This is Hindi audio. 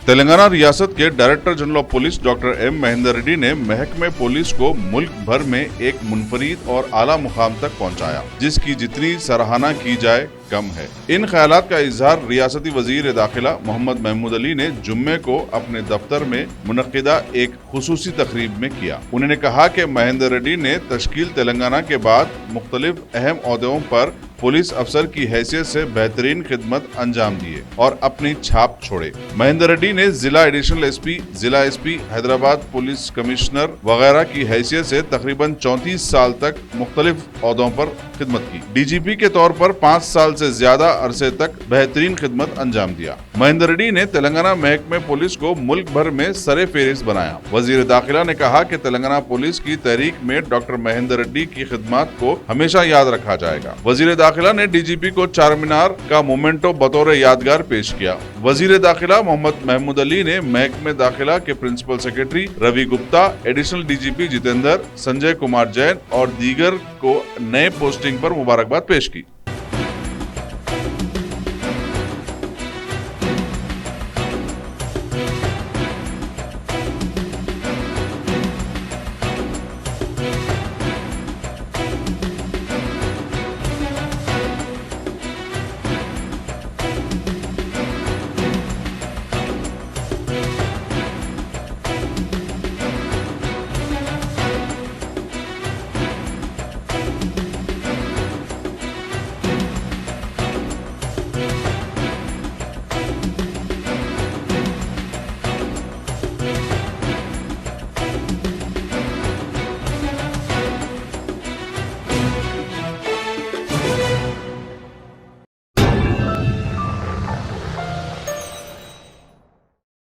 तेलंगाना रियासत के director general of police doctor M Mahender Reddy ने महकमे पुलिस को मुल्क भर में एक मुनफरीद और आला मुकाम तक पहुंचाया, जिसकी जितनी सराहना की जाए कम है। इन ख्यालात का इजहार रियासती वजीर दाखिला मोहम्मद महमूद अली ने जुम्मे को अपने दफ्तर में मुनक्किदा एक खुसूसी तकरीब में किया। उन्होंने कहा कि महेंदर रेड्डी ने तश्कील तेलंगाना के बाद मुख्तलिफ अहम ओहदों पर पुलिस अफसर की हैसियत से बेहतरीन खिदमत अंजाम दिए और अपनी छाप छोड़े। महेंदर रेड्डी ने जिला एडिशनल एसपी, जिला एसपी, हैदराबाद पुलिस कमिश्नर वगैरह की हैसियत से तकरीबन 34 साल तक मुख्तलिफ ओहदों पर खिदमत की। डीजीपी के तौर पर 5 साल से ज्यादा अरसे तक बेहतरीन खिदमत अंजाम दिया। महेंदर रेड्डी ने तेलंगाना महकमे पुलिस को मुल्क भर में सरे फेरिस्त बनाया। वजीर दाखिला ने कहा कि तेलंगाना पुलिस की तहरीक में डॉक्टर महेंदर रेड्डी की खिदमत को हमेशा याद रखा जाएगा। वजीर दाखिला ने डीजीपी को चार मीनार का मोमेंटो बतौर यादगार पेश किया। वजीर दाखिला मोहम्मद महमूद अली ने महकमे दाखिला के principal secretary Ravi Gupta, additional DGP Jitendra, Sanjay Kumar Jain और दीगर को नए पोस्टिंग पर मुबारकबाद पेश की।